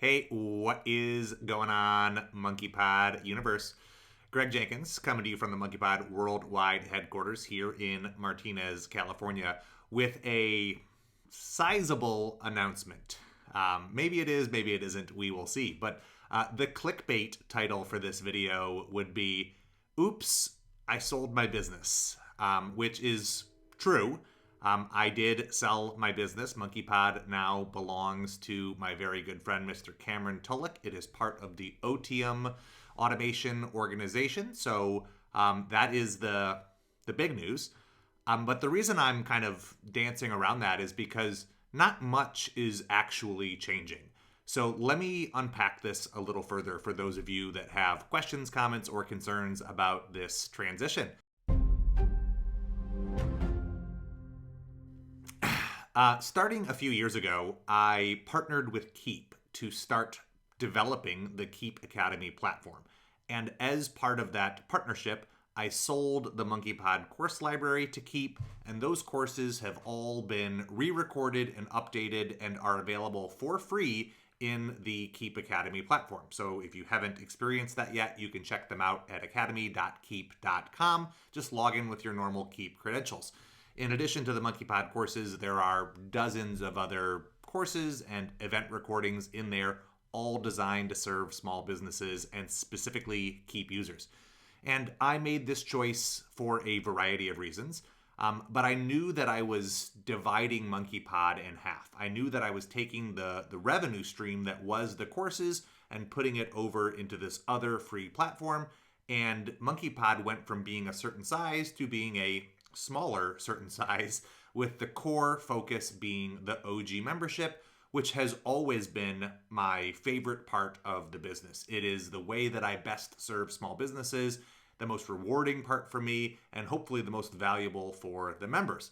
Hey, what is going on, Monkeypod universe? Greg Jenkins coming to you from the Monkeypod worldwide headquarters here in Martinez, California, with a sizable announcement. Maybe it is, maybe it isn't, we will see. But the clickbait title for this video would be Oops, I Sold My Business, which is true. I did sell my business. Monkeypod now belongs to my very good friend, Mr. Cameron Tulloch. It is part of the OTM automation organization. So that is the big news. But the reason I'm kind of dancing around that is because not much is actually changing. So let me unpack this a little further for those of you that have questions, comments, or concerns about this transition. Starting a few years ago, I partnered with Keep to start developing the Keep Academy platform. And as part of that partnership, I sold the Monkeypod course library to Keep, and those courses have all been re-recorded and updated and are available for free in the Keep Academy platform. So if you haven't experienced that yet, you can check them out at academy.keep.com. Just log in with your normal Keep credentials. In addition to the Monkeypod courses, there are dozens of other courses and event recordings in there, all designed to serve small businesses and specifically Keep users. And I made this choice for a variety of reasons, but I knew that I was dividing Monkeypod in half. I knew that I was taking the revenue stream that was the courses and putting it over into this other free platform, and Monkeypod went from being a certain size to being a smaller certain size, with the core focus being the OG membership, which has always been my favorite part of the business. It is the way that I best serve small businesses, the most rewarding part for me, and hopefully the most valuable for the members.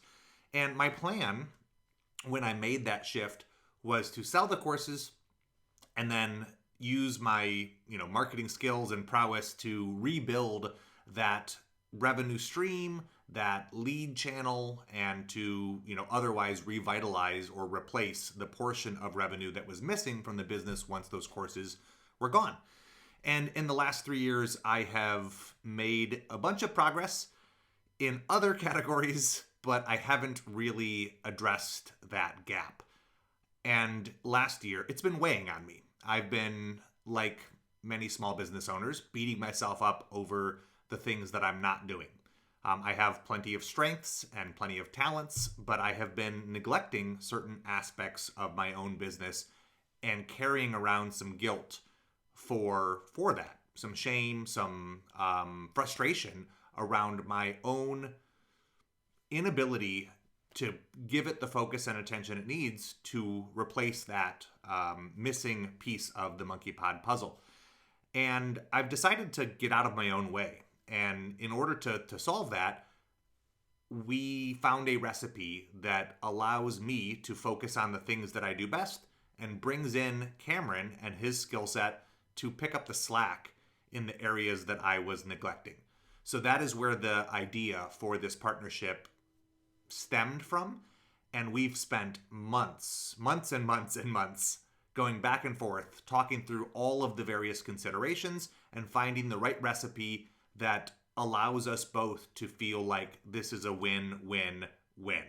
And my plan when I made that shift was to sell the courses and then use my marketing skills and prowess to rebuild that revenue stream, that lead channel, and to otherwise revitalize or replace the portion of revenue that was missing from the business once those courses were gone. And in the last 3 years, I have made a bunch of progress in other categories, but I haven't really addressed that gap. And last year, it's been weighing on me. I've been, like many small business owners, beating myself up over the things that I'm not doing. I have plenty of strengths and plenty of talents, but I have been neglecting certain aspects of my own business and carrying around some guilt for that, some shame, some frustration around my own inability to give it the focus and attention it needs to replace that missing piece of the Monkeypod puzzle. And I've decided to get out of my own way. And in order to solve that, we found a recipe that allows me to focus on the things that I do best and brings in Cameron and his skill set to pick up the slack in the areas that I was neglecting. So that is where the idea for this partnership stemmed from. And we've spent months and months going back and forth, talking through all of the various considerations and finding the right recipe that allows us both to feel like this is a win-win-win.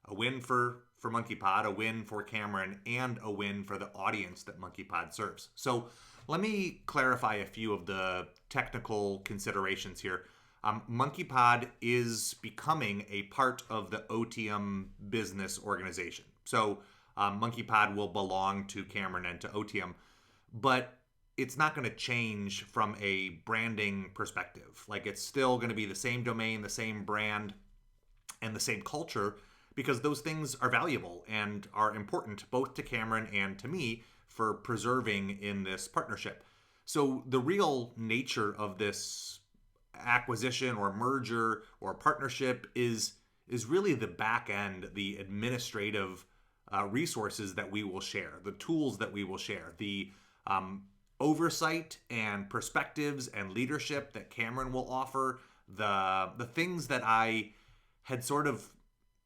A win for Monkeypod, a win for Cameron, and a win for the audience that Monkeypod serves. So let me clarify a few of the technical considerations here. Monkeypod is becoming a part of the OTM business organization. So Monkeypod will belong to Cameron and to OTM, but it's not going to change from a branding perspective. Like, it's still going to be the same domain, the same brand, and the same culture, because those things are valuable and are important both to Cameron and to me for preserving in this partnership. So the real nature of this acquisition or merger or partnership is really the back end, the administrative resources that we will share, the tools that we will share, the oversight and perspectives and leadership that Cameron will offer, the things that I had sort of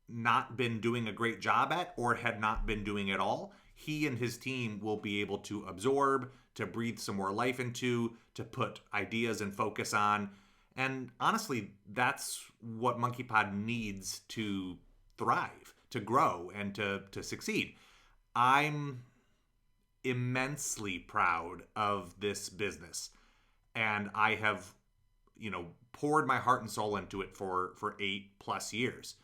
not been doing a great job at or had not been doing at all. he and his team will be able to absorb, to breathe some more life into, to put ideas and focus on. And honestly, that's what Monkeypod needs to thrive, to grow, and to succeed. I'm immensely proud of this business, and I have, poured my heart and soul into it for 8+ years.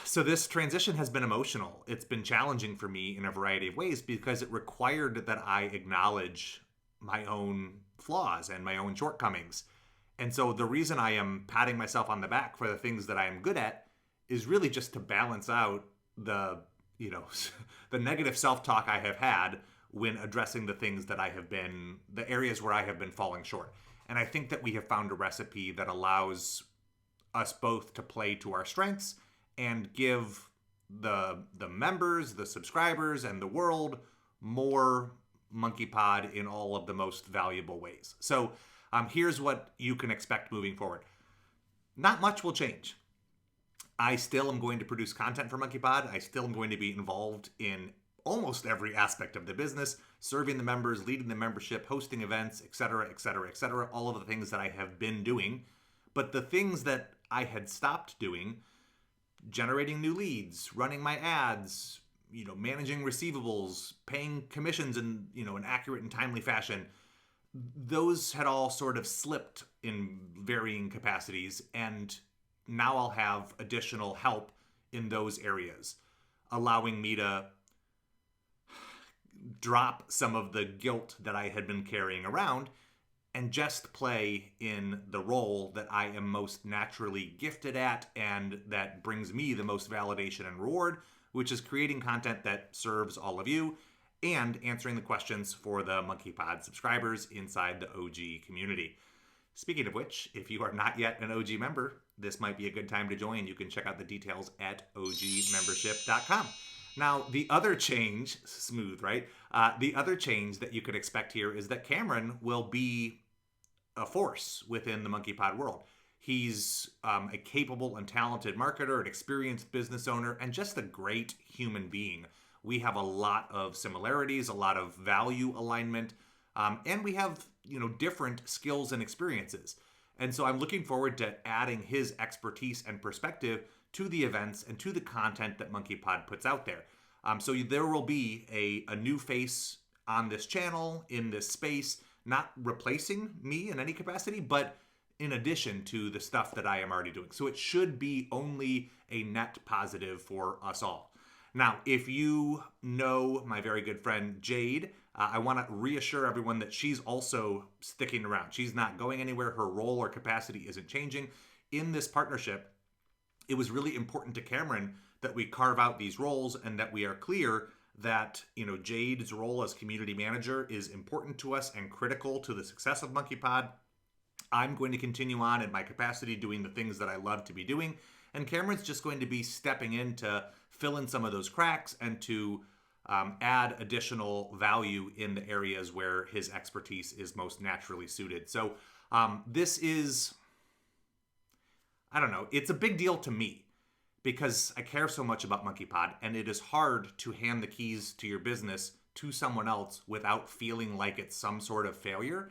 So this transition has been emotional. It's been challenging for me in a variety of ways because it required that I acknowledge my own flaws and my own shortcomings. And so the reason I am patting myself on the back for the things that I am good at is really just to balance out the, the negative self-talk I have had when addressing the things that the areas where I have been falling short. And I think that we have found a recipe that allows us both to play to our strengths and give the members, the subscribers, and the world more Monkeypod in all of the most valuable ways. So here's what you can expect moving forward. Not much will change. I still am going to produce content for Monkeypod. I still am going to be involved in almost every aspect of the business, serving the members, leading the membership, hosting events, etc., etc., etc., all of the things that I have been doing. But the things that I had stopped doing, generating new leads, running my ads, managing receivables, paying commissions in, an accurate and timely fashion, those had all sort of slipped in varying capacities, and now I'll have additional help in those areas, allowing me to drop some of the guilt that I had been carrying around and just play in the role that I am most naturally gifted at and that brings me the most validation and reward, which is creating content that serves all of you and answering the questions for the Monkeypod subscribers inside the OG community. Speaking of which, if you are not yet an OG member, this might be a good time to join. You can check out the details at ogmembership.com. Now, the other change, smooth, right? The other change that you could expect here is that Cameron will be a force within the Monkeypod world. He's a capable and talented marketer, an experienced business owner, and just a great human being. We have a lot of similarities, a lot of value alignment, and we have, different skills and experiences. And so I'm looking forward to adding his expertise and perspective to the events and to the content that Monkeypod puts out there. So there will be a new face on this channel, in this space, not replacing me in any capacity, but in addition to the stuff that I am already doing. So it should be only a net positive for us all. Now, if you know my very good friend Jade, I want to reassure everyone that she's also sticking around. She's not going anywhere. Her role or capacity isn't changing. In this partnership, it was really important to Cameron that we carve out these roles and that we are clear that, Jade's role as community manager is important to us and critical to the success of Monkeypod. I'm going to continue on in my capacity doing the things that I love to be doing. And Cameron's just going to be stepping in to fill in some of those cracks and to add additional value in the areas where his expertise is most naturally suited. So this is, I don't know, it's a big deal to me because I care so much about Monkeypod, and it is hard to hand the keys to your business to someone else without feeling like it's some sort of failure.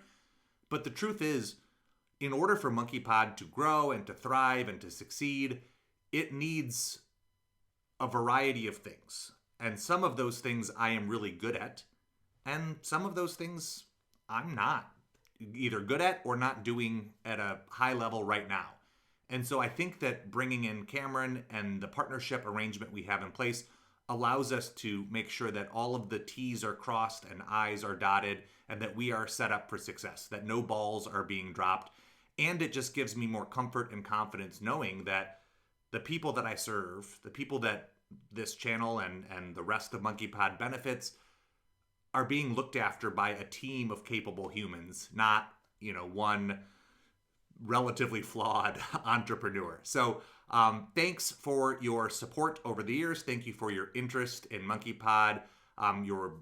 But the truth is, in order for Monkeypod to grow and to thrive and to succeed, it needs a variety of things. And some of those things I am really good at, and some of those things I'm not either good at or not doing at a high level right now. And so I think that bringing in Cameron and the partnership arrangement we have in place allows us to make sure that all of the T's are crossed and I's are dotted and that we are set up for success, that no balls are being dropped. And it just gives me more comfort and confidence knowing that the people that I serve, the people that this channel and the rest of Monkeypod benefits are being looked after by a team of capable humans, not, one relatively flawed entrepreneur. So thanks for your support over the years. Thank you for your interest in Monkeypod, your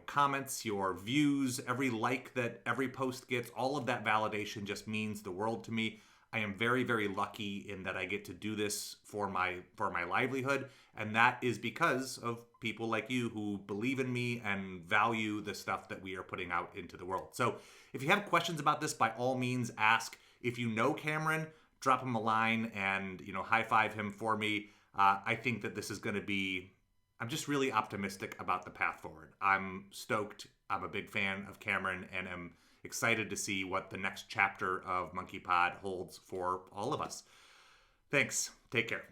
comments, your views, every like that every post gets. All of that validation just means the world to me. I am very, very lucky in that I get to do this for my livelihood, and that is because of people like you who believe in me and value the stuff that we are putting out into the world. So if you have questions about this, by all means ask. If you know Cameron, drop him a line and high five him for me. I think that this is going to be. I'm just really optimistic about the path forward. I'm stoked. I'm a big fan of Cameron, and am excited to see what the next chapter of Monkeypod holds for all of us. Thanks. Take care.